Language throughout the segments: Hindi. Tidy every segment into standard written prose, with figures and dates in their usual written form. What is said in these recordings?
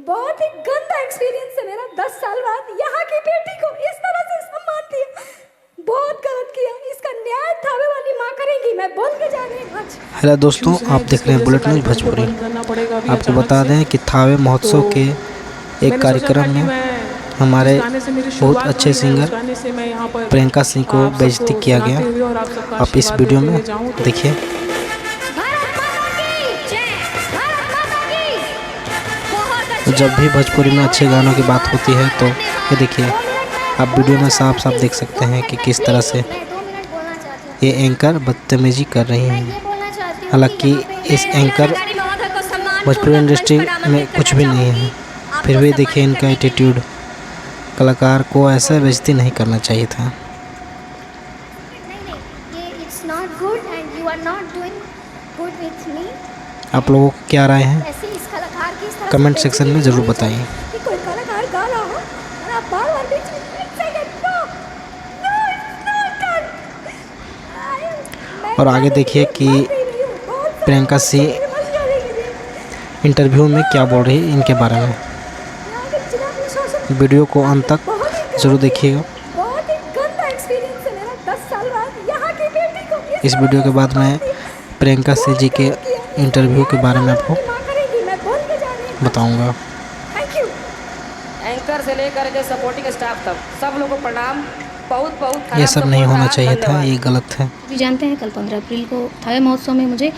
बहुत ही गंदा एक्सपीरियंस है मेरा। 10 साल बाद यहाँ की बेटी को इस तरह से सम्मान दिया, बहुत गलत किया। इसका न्याय थावे वाली माँ करेंगी, मैं बोल के जा रही हूँ आज। हेलो दोस्तों, आप देख रहे हैं बुलेट न्यूज भोजपुरी। आपको बता दें कि थावे महोत्सव के एक कार्यक्रम में हमारे बहुत अच्छे सिंगर प्रियंका सिंह को बेइज्जती किया गया। आप इस वीडियो में देखिए। जब भी भोजपुरी में अच्छे गानों की बात होती है तो ये देखिए, आप वीडियो में साफ साफ देख सकते हैं कि किस तरह से ये एंकर बदतमीजी कर रही हैं। हालांकि इस एंकर भोजपुरी इंडस्ट्री में कुछ भी नहीं है, फिर भी देखिए इनका एटीट्यूड। कलाकार को ऐसा बेइज्जती नहीं करना चाहिए था। आप लोगों को क्या राय है, कमेंट सेक्शन में ज़रूर बताइए। कोई कलाकार गा रहा हो और आप बार-बार बीच में और आगे देखिए कि प्रियंका सिंह इंटरव्यू में क्या बोल रही है इनके बारे में। वीडियो को अंत तक ज़रूर देखिएगा। बहुत ही गंदा एक्सपीरियंस है मेरा। 10 साल बाद यहाँ की बेटी को इस वीडियो के बाद मैं प्रियंका सिंह जी के इंटरव्यू के बारे में आपको बताऊंगा। Thank you. एंकर से लेकर के सपोर्टिंग स्टाफ तक सब लोगों को प्रणाम। बहुत ये सब नहीं होना चाहिए था, ये गलत है। भी जानते हैं, कल 15 अप्रैल को थावे महोत्सव में मुझे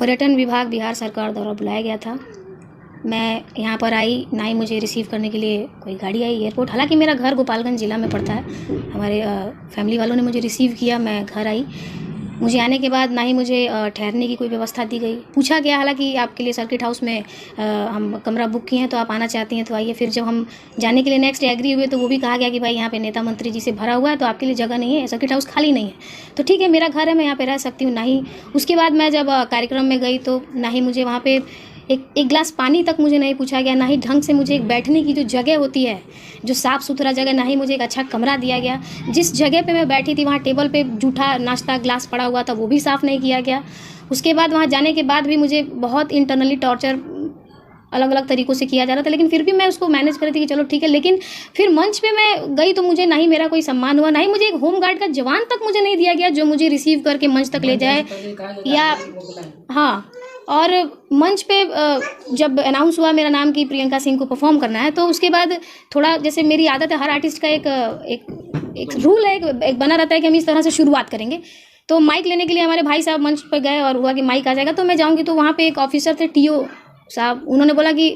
पर्यटन विभाग बिहार सरकार द्वारा बुलाया गया था। मैं यहाँ पर आई, ना ही मुझे रिसीव करने के लिए कोई गाड़ी आई एयरपोर्ट। हालांकि मेरा घर गोपालगंज ज़िला में पड़ता है। हमारे फैमिली वालों ने मुझे रिसीव किया, मैं घर आई। मुझे आने के बाद ना ही मुझे ठहरने की कोई व्यवस्था दी गई। पूछा गया हालांकि आपके लिए सर्किट हाउस में हम कमरा बुक किए हैं, तो आप आना चाहती हैं तो आइए। फिर जब हम जाने के लिए नेक्स्ट डे एग्री हुए तो वो भी कहा गया कि भाई यहाँ पे नेता मंत्री जी से भरा हुआ है, तो आपके लिए जगह नहीं है, सर्किट हाउस खाली नहीं है। तो ठीक है, मेरा घर है, मैं यहाँ पे रह सकती हूँ। ना ही उसके बाद मैं जब कार्यक्रम में गई तो ना ही मुझे वहाँ पे एक गिलास पानी तक मुझे नहीं पूछा गया, ना ही ढंग से मुझे एक बैठने की जो जगह होती है, जो साफ़ सुथरा जगह, ना ही मुझे एक अच्छा कमरा दिया गया। जिस जगह पे मैं बैठी थी वहाँ टेबल पे जूठा नाश्ता ग्लास पड़ा हुआ था, वो भी साफ़ नहीं किया गया। उसके बाद वहाँ जाने के बाद भी मुझे बहुत इंटरनली टॉर्चर अलग अलग तरीक़ों से किया जा रहा था, लेकिन फिर भी मैं उसको मैनेज कर रही थी कि चलो ठीक है। लेकिन फिर मंच पे मैं गई तो मुझे ना ही मेरा कोई सम्मान हुआ, ना ही मुझे एक होम गार्ड का जवान तक मुझे नहीं दिया गया जो मुझे रिसीव करके मंच तक ले जाए। या हाँ, और मंच पे जब अनाउंस हुआ मेरा नाम कि प्रियंका सिंह को परफॉर्म करना है, तो उसके बाद थोड़ा, जैसे मेरी आदत है, हर आर्टिस्ट का एक रूल है, एक बना रहता है कि हम इस तरह से शुरुआत करेंगे। तो माइक लेने के लिए हमारे भाई साहब मंच पर गए और हुआ कि माइक आ जाएगा तो मैं जाऊँगी। तो वहाँ पे एक ऑफिसर थे, टीओ साहब, उन्होंने बोला कि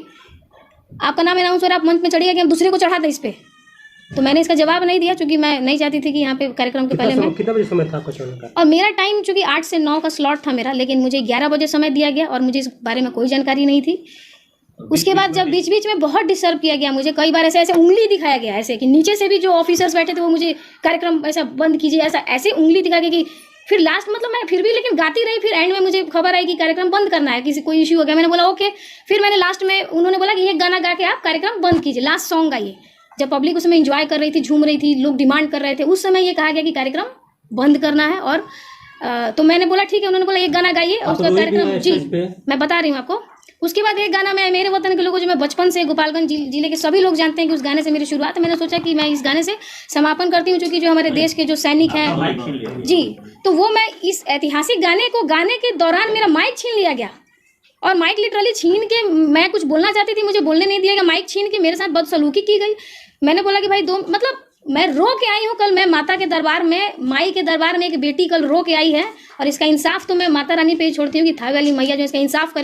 आपका नाम अनाउंस हो रहा है, आप मंच में चढ़िएगा कि हम दूसरे को चढ़ा दें इस पर। तो मैंने इसका जवाब नहीं दिया, क्योंकि मैं नहीं चाहती थी कि यहाँ पे कार्यक्रम के पहले कितना बजे समय था आपका चढ़ने का? और मेरा टाइम चूँकि 8 से 9 का स्लॉट था मेरा, लेकिन मुझे 11 बजे समय दिया गया और मुझे इस बारे में कोई जानकारी नहीं थी। उसके बाद जब बीच बीच में बहुत डिस्टर्ब किया गया, मुझे कई बार ऐसे उंगली दिखाया गया, ऐसे कि नीचे से भी जो ऑफिसर्स बैठे थे वो मुझे कार्यक्रम ऐसा बंद कीजिए, ऐसे उंगली दिखा के कि फिर लास्ट मतलब मैं फिर भी लेकिन गाती रही। फिर एंड में मुझे खबर आई कि कार्यक्रम बंद करना है, किसी कोई इश्यू हो गया। मैंने बोला ओके। फिर मैंने लास्ट में, उन्होंने बोला कि ये गाना गा के आप कार्यक्रम बंद कीजिए, लास्ट सॉन्ग गाइए। जब पब्लिक उसमें एंजॉय कर रही थी, झूम रही थी, लोग डिमांड कर रहे थे, उस समय ये कहा गया कि कार्यक्रम बंद करना है। और तो मैंने बोला ठीक है। उन्होंने बोला एक गाना गाइए और उसका कार्यक्रम, जी मैं बता रही हूँ आपको। उसके बाद एक गाना मैं मेरे वतन के लोगों, जो मैं बचपन से गोपालगंज जिले के सभी लोग जानते हैं कि उस गाने से मेरी शुरुआत है। मैंने सोचा कि मैं इस गाने से समापन करती हूँ, क्योंकि जो हमारे देश के जो सैनिक हैं जी, तो वो मैं इस ऐतिहासिक गाने को गाने के दौरान मेरा माइक छीन लिया गया। और माइक लिटरली छीन के, मैं कुछ बोलना चाहती थी, मुझे बोलने नहीं दिया गया। माइक छीन के मेरे साथ बदसलूकी की गई। मैंने बोला कि भाई मतलब मैं रो के आई हूँ। कल मैं माता के दरबार में, माई के दरबार में एक बेटी कल रो के आई है, और इसका इंसाफ तो मैं माता रानी पे ही छोड़ती हूँ कि थावे वाली मैया जो इसका इंसाफ करेंगे।